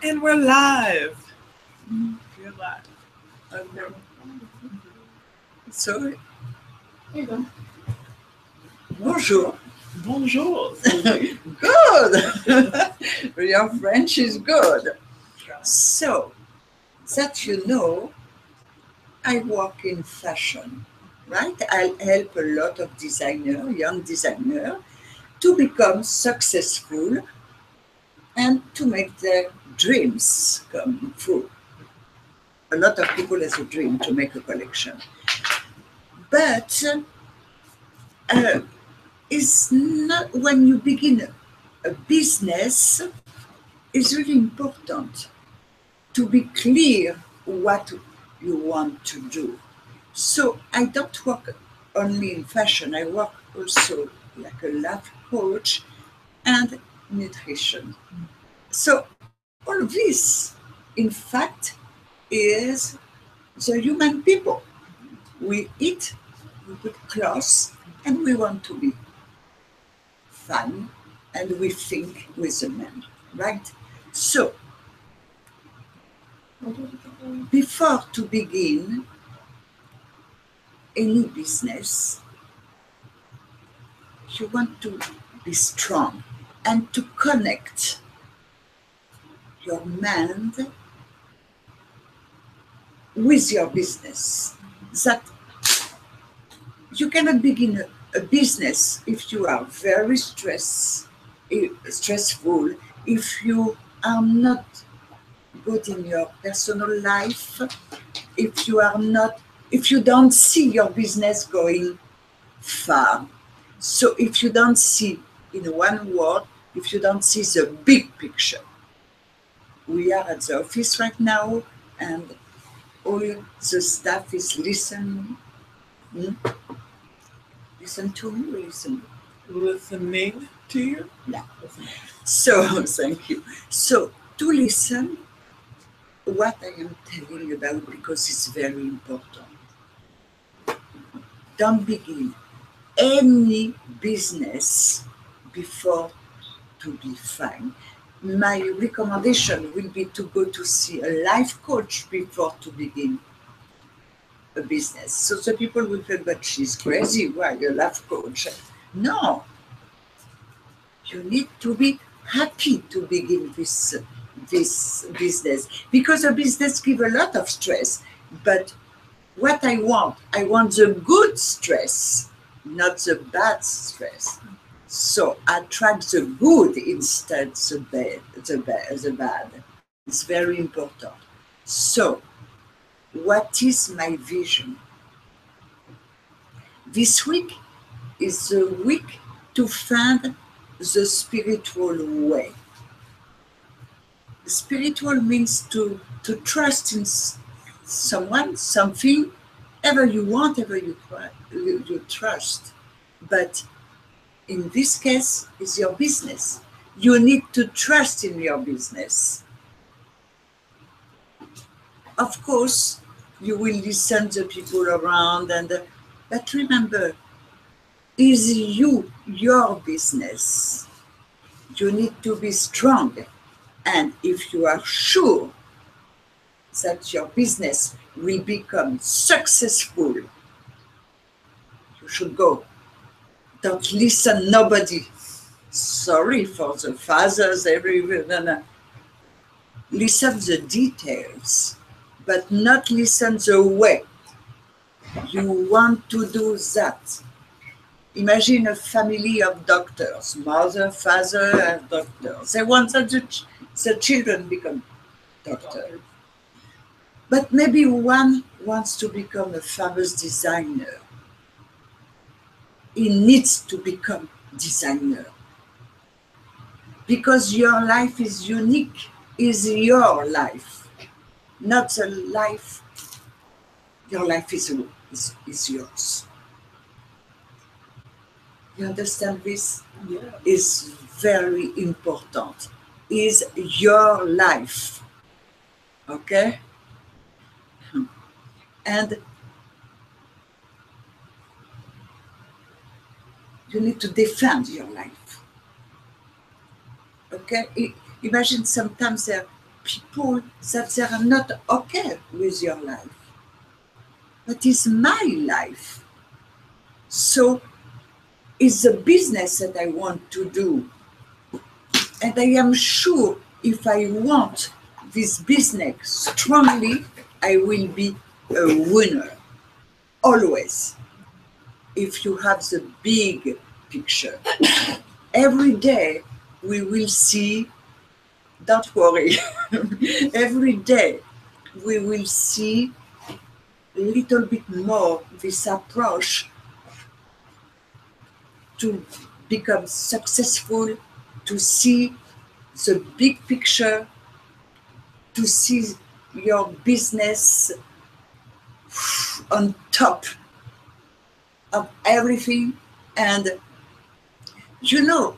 And we're live. We're live. Okay. Sorry. There you go. Bonjour. Bonjour. Good. Your French is good. So, that you know, I work in fashion, right? I help a lot of designers, young designers, to become successful and to make their dreams come true. A lot of people has a dream to make a collection. But it's not when you begin a business, it's really important to be clear what you want to do. So I don't work only in fashion, I work also like a life coach and nutrition. So all this, in fact, is the human people. We eat, we put clothes, and we want to be fun, and we think with the man, right? So, before to begin any business, you want to be strong and to connect your mind with your business. That you cannot begin a business if you are very stressful, if you are not good in your personal life, if you don't see your business going far. So if you don't see, in one word, if you don't see the big picture. We are at the office right now, and all the staff is listening. Listen to me, listen. Listening to you? Yeah. So, thank you. So, to listen what I am telling you about, because it's very important. Don't begin any business before to be fine. My recommendation will be to go to see a life coach before to begin a business. So the people will think, but she's crazy, why a life coach? No. You need to be happy to begin this business, because a business gives a lot of stress. But what I want the good stress, not the bad stress. So I track the good instead the bad. It's very important. So, what is my vision? This week is the week to find the spiritual way. Spiritual means to trust in someone, something, ever you want, ever you trust. But in this case, it's your business. You need to trust in your business. Of course, you will listen to people around, but remember, is your business. You need to be strong. And if you are sure that your business will become successful, you should go. Don't listen nobody. Sorry for the fathers, everyone. Listen the details, but not listen the way. You want to do that. Imagine a family of doctors, mother, father, and doctors. They want that the children become doctors. But maybe one wants to become a famous designer. He needs to become designer. Because your life is unique, is your life, not the life. Your life is yours. You understand this? Yeah. Is very important. Is your life. Okay? And you need to defend your life. Okay? Imagine sometimes there are people that they are not okay with your life. But it's my life. So it's a business that I want to do. And I am sure if I want this business strongly, I will be a winner. Always. If you have the big picture. Every day we will see, don't worry, every day we will see a little bit more this approach to become successful, to see the big picture, to see your business on top of everything. And you know,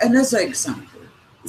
another example,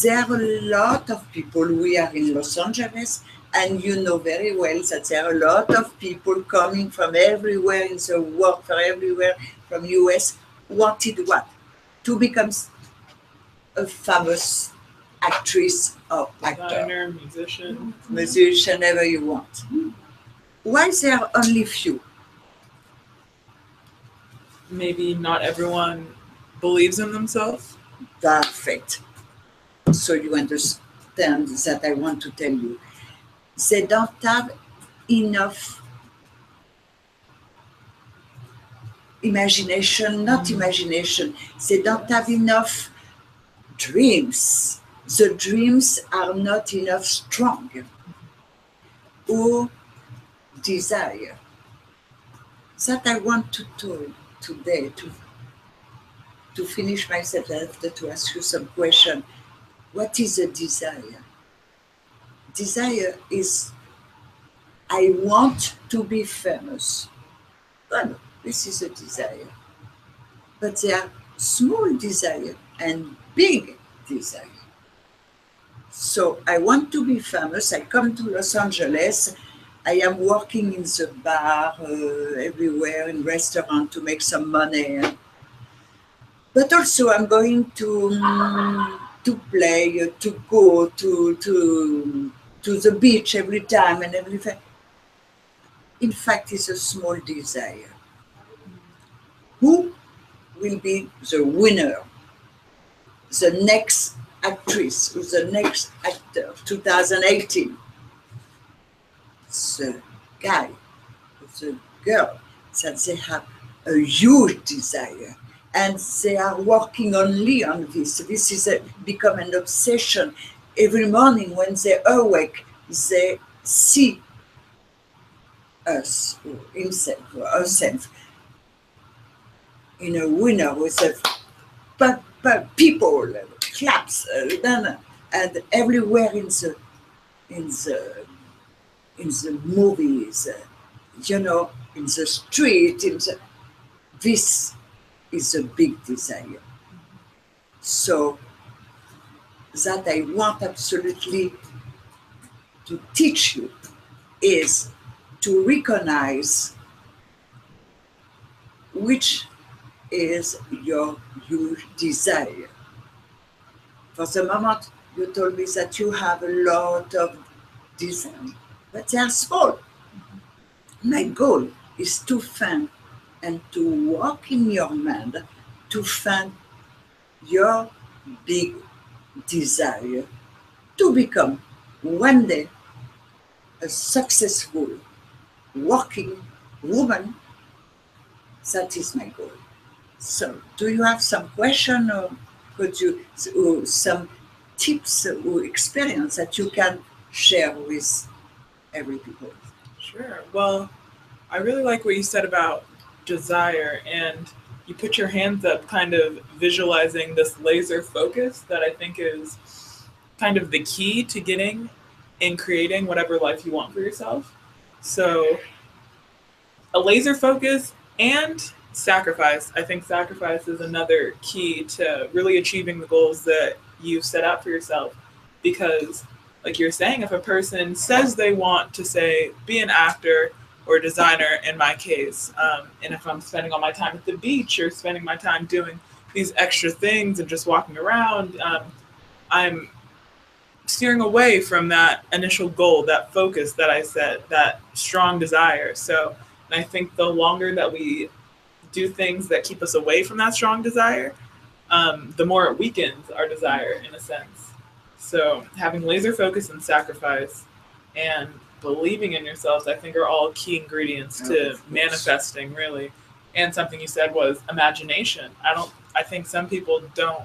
there are a lot of people, we are in Los Angeles, and you know very well that there are a lot of people coming from everywhere in the world, from everywhere, from US, wanted what? To become a famous actress or actor. Designer, musician. Musician, whatever you want. Why there are only few? Maybe not everyone believes in themselves. Perfect. So you understand that I want to tell you. They don't have enough imagination, not imagination. They don't have enough dreams. The dreams are not enough strong. Or desire. That I want to talk today to finish myself. I have to ask you some question. What is a desire? Desire is I want to be famous. Well, this is a desire. But there are small desire and big desire. So I want to be famous. I come to Los Angeles. I am working in the bar, everywhere, in restaurant to make some money. But also I'm going to play, to go to the beach every time and everything. In fact, it's a small desire. Who will be the winner? The next actress, or the next actor, 2018? The guy, the girl, that they have a huge desire. And they are working only on this. This is become an obsession. Every morning when they awake, they see us, or himself, or herself, in a winner with people, claps, and everywhere in the movies, in the street, this is a big desire. So that I want absolutely to teach you is to recognize which is your huge desire. For the moment, you told me that you have a lot of desire, but they are small. My goal is to find and to walk in your mind to find your big desire to become one day a successful working woman. That is my goal. So, do you have some question, or could you, or some tips or experience that you can share with every people? Sure. Well, I really like what you said about desire, and you put your hands up kind of visualizing this laser focus that I think is kind of the key to getting and creating whatever life you want for yourself. So a laser focus and sacrifice. I think sacrifice is another key to really achieving the goals that you've set out for yourself. Because, like you're saying, if a person says they want to, say, be an actor or a designer, in my case, and if I'm spending all my time at the beach or spending my time doing these extra things and just walking around, I'm steering away from that initial goal, that focus that I set, that strong desire. So, and I think the longer that we do things that keep us away from that strong desire, the more it weakens our desire in a sense. So having laser focus and sacrifice and believing in yourselves, I think, are all key ingredients to manifesting, really. And something you said was imagination. I think some people don't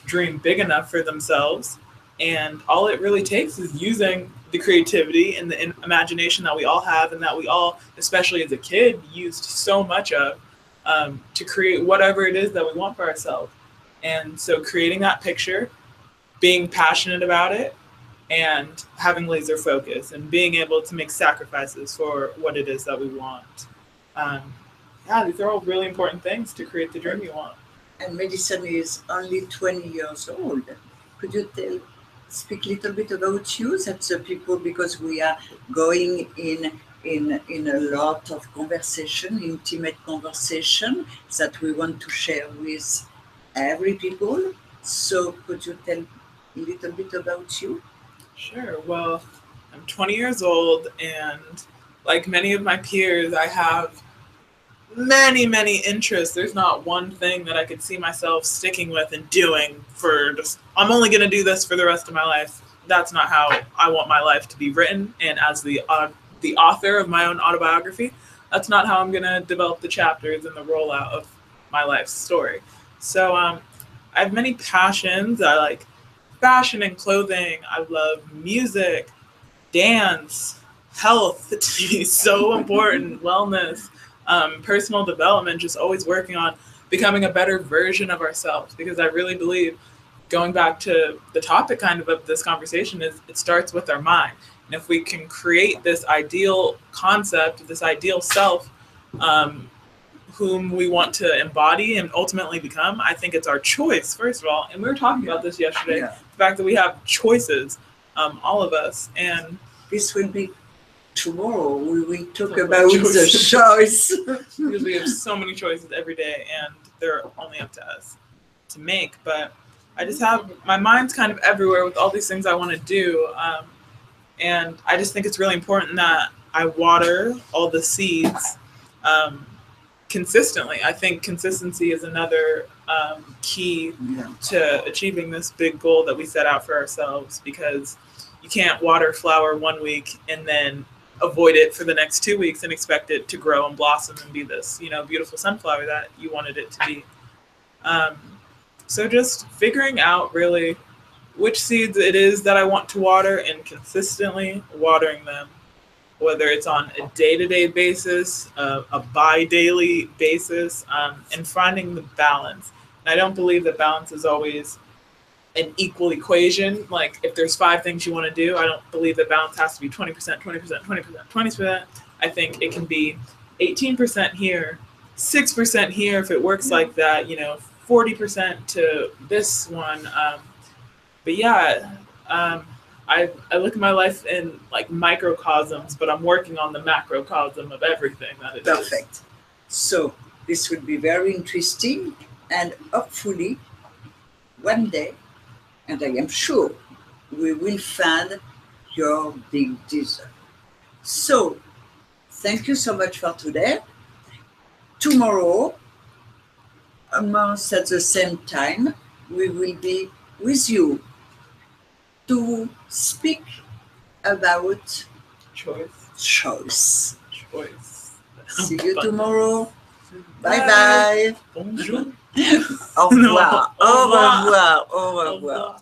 dream big enough for themselves, and all it really takes is using the creativity and the imagination that we all have, and that we all, especially as a kid, used so much of, to create whatever it is that we want for ourselves. And so creating that picture, being passionate about it, and having laser focus and being able to make sacrifices for what it is that we want. Yeah, these are all really important things to create the dream you want. And Madisen is only 20 years old. Could you speak a little bit about you? That's the people, because we are going in a lot of conversation, intimate conversation that we want to share with every people. So could you tell a little bit about you? Sure. Well, I'm 20 years old, and like many of my peers, I have many interests. There's not one thing that I could see myself sticking with and doing for just, I'm only going to do this for the rest of my life. That's not how I want my life to be written. And as the author of my own autobiography, that's not how I'm going to develop the chapters and the rollout of my life's story. So I have many passions. I like fashion and clothing. I love music, dance, health, so important, wellness, personal development, just always working on becoming a better version of ourselves. Because I really believe, going back to the topic kind of this conversation, is it starts with our mind. And if we can create this ideal concept, this ideal self, whom we want to embody and ultimately become, I think it's our choice, first of all. And we were talking about this yesterday, the fact that we have choices, all of us. And this will be tomorrow. We will talk about the choice. Because we have so many choices every day, and they're only up to us to make. But I just have, my mind's kind of everywhere with all these things I want to do. And I just think it's really important that I water all the seeds consistently. I think consistency is another key to achieving this big goal that we set out for ourselves, because you can't water flower 1 week and then avoid it for the next 2 weeks and expect it to grow and blossom and be this, beautiful sunflower that you wanted it to be. So just figuring out really which seeds it is that I want to water and consistently watering them, whether it's on a day-to-day basis, a bi-daily basis, and finding the balance. And I don't believe that balance is always an equal equation. Like, if there's 5 things you want to do, I don't believe that balance has to be 20%, 20%, 20%, 20%. I think it can be 18% here, 6% here if it works like that, 40% to this one. But yeah, I look at my life in like microcosms, but I'm working on the macrocosm of everything that it is. Perfect. So this will be very interesting, and hopefully one day, and I am sure, we will find your big desire. So thank you so much for today. Tomorrow, almost at the same time, we will be with you to speak about choice. See you tomorrow. Bye. Bonjour. Au revoir. Au revoir. Au revoir.